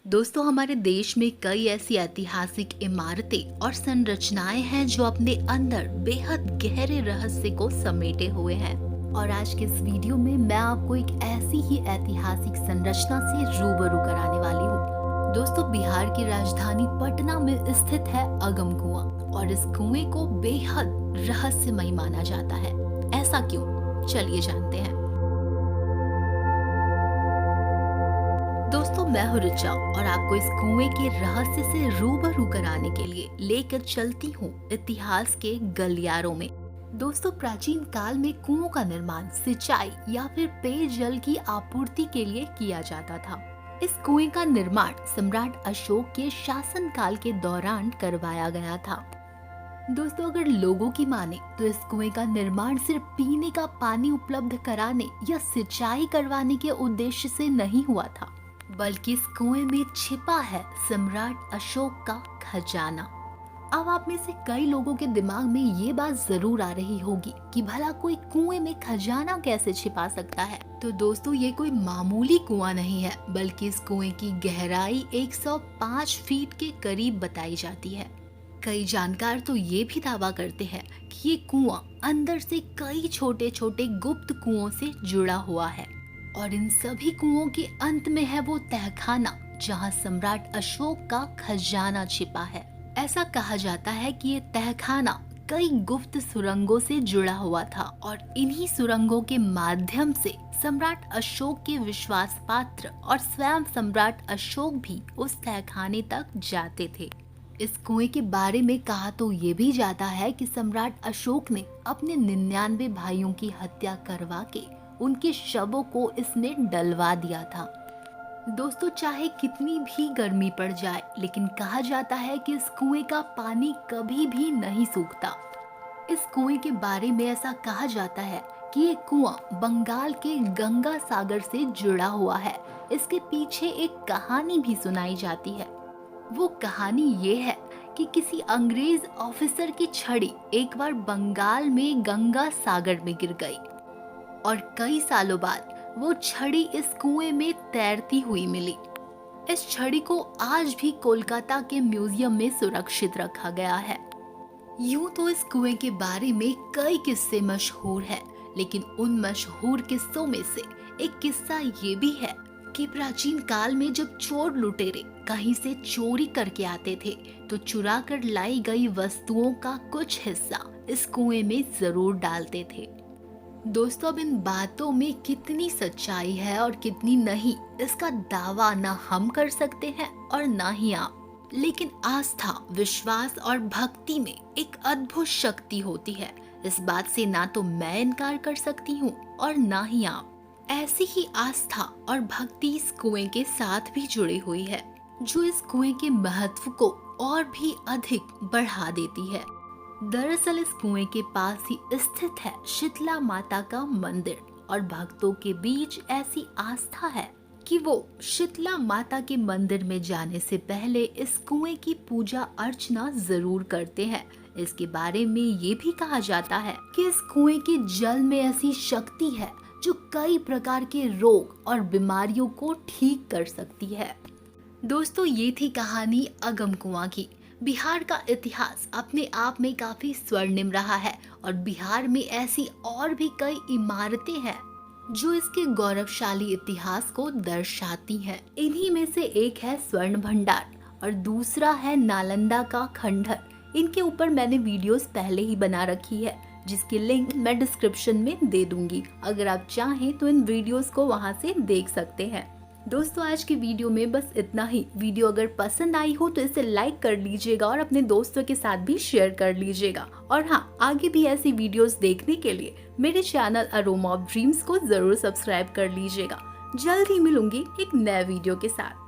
दोस्तों, हमारे देश में कई ऐसी ऐतिहासिक इमारतें और संरचनाएं हैं जो अपने अंदर बेहद गहरे रहस्य को समेटे हुए हैं। और आज के इस वीडियो में मैं आपको एक ऐसी ही ऐतिहासिक संरचना से रूबरू कराने वाली हूँ। दोस्तों, बिहार की राजधानी पटना में स्थित है अगम कुआं और इस कुएं को बेहद रहस्यमय माना जाता है। ऐसा क्यों? चलिए जानते हैं। दोस्तों, मैं हूं ऋचा और आपको इस कुएं के रहस्य से रूबरू कराने के लिए लेकर चलती हूं इतिहास के गलियारों में। दोस्तों, प्राचीन काल में कुओं का निर्माण सिंचाई या फिर पेयजल की आपूर्ति के लिए किया जाता था। इस कुएं का निर्माण सम्राट अशोक के शासनकाल के दौरान करवाया गया था। दोस्तों, अगर लोगों की माने तो इस कुएं का निर्माण सिर्फ पीने का पानी उपलब्ध कराने या सिंचाई करवाने के उद्देश्य से नहीं हुआ था, बल्कि इस कुएं में छिपा है सम्राट अशोक का खजाना। अब आप में से कई लोगों के दिमाग में ये बात जरूर आ रही होगी कि भला कोई कुएं में खजाना कैसे छिपा सकता है। तो दोस्तों, ये कोई मामूली कुआं नहीं है, बल्कि इस कुएं की गहराई 105 फीट के करीब बताई जाती है। कई जानकार तो ये भी दावा करते हैं कि ये कुआं अंदर से कई छोटे छोटे गुप्त कुओं से जुड़ा हुआ है और इन सभी कुओं के अंत में है वो तहखाना जहां सम्राट अशोक का खजाना छिपा है। ऐसा कहा जाता है कि ये तहखाना कई गुप्त सुरंगों से जुड़ा हुआ था और इन्हीं सुरंगों के माध्यम से सम्राट अशोक के विश्वास पात्र और स्वयं सम्राट अशोक भी उस तहखाने तक जाते थे। इस कुएं के बारे में कहा तो ये भी जाता है कि सम्राट अशोक ने अपने 99 भाइयों की हत्या करवा के उनके शवों को इसमें डलवा दिया था। दोस्तों, चाहे कितनी भी गर्मी पड़ जाए, लेकिन कहा जाता है कि इस कुएं का पानी कभी भी नहीं सूखता। इस कुएं के बारे में ऐसा कहा जाता है कि ये कुआं बंगाल के गंगा सागर से जुड़ा हुआ है। इसके पीछे एक कहानी भी सुनाई जाती है। वो कहानी ये है कि किसी अंग्रेज ऑफिसर की छड़ी एक बार बंगाल में गंगा सागर में गिर गई और कई सालों बाद वो छड़ी इस कुएं में तैरती हुई मिली। इस छड़ी को आज भी कोलकाता के म्यूजियम में सुरक्षित रखा गया है। यूं तो इस कुएं के बारे में कई किस्से मशहूर हैं, लेकिन उन मशहूर किस्सों में से एक किस्सा ये भी है कि प्राचीन काल में जब चोर लुटेरे कहीं से चोरी करके आते थे तो चुरा कर लाई गई वस्तुओं का कुछ हिस्सा इस कुएं में जरूर डालते थे। दोस्तों, अब इन बातों में कितनी सच्चाई है और कितनी नहीं, इसका दावा ना हम कर सकते हैं और ना ही आप। लेकिन आस्था, विश्वास और भक्ति में एक अद्भुत शक्ति होती है। इस बात से ना तो मैं इनकार कर सकती हूँ और ना ही आप। ऐसी ही आस्था और भक्ति इस कुएं के साथ भी जुड़ी हुई है, जो इस कुएं के महत्व को और भी अधिक बढ़ा देती है। दरअसल इस कुएं के पास ही स्थित है शीतला माता का मंदिर और भक्तों के बीच ऐसी आस्था है कि वो शीतला माता के मंदिर में जाने से पहले इस कुएं की पूजा अर्चना जरूर करते हैं। इसके बारे में ये भी कहा जाता है कि इस कुएं के जल में ऐसी शक्ति है जो कई प्रकार के रोग और बीमारियों को ठीक कर सकती है। दोस्तों, ये थी कहानी अगम कुआं की। बिहार का इतिहास अपने आप में काफी स्वर्णिम रहा है और बिहार में ऐसी और भी कई इमारतें हैं जो इसके गौरवशाली इतिहास को दर्शाती हैं। इन्हीं में से एक है स्वर्ण भंडार और दूसरा है नालंदा का खंडहर। इनके ऊपर मैंने वीडियोस पहले ही बना रखी है, जिसकी लिंक मैं डिस्क्रिप्शन में दे दूंगी। अगर आप चाहें तो इन वीडियोस को वहां से देख सकते हैं। दोस्तों, आज की वीडियो में बस इतना ही। वीडियो अगर पसंद आई हो तो इसे लाइक कर लीजिएगा और अपने दोस्तों के साथ भी शेयर कर लीजिएगा। और हाँ, आगे भी ऐसी वीडियोस देखने के लिए मेरे चैनल अरोमा ऑफ ड्रीम्स को जरूर सब्सक्राइब कर लीजिएगा। जल्द ही मिलूंगी एक नए वीडियो के साथ।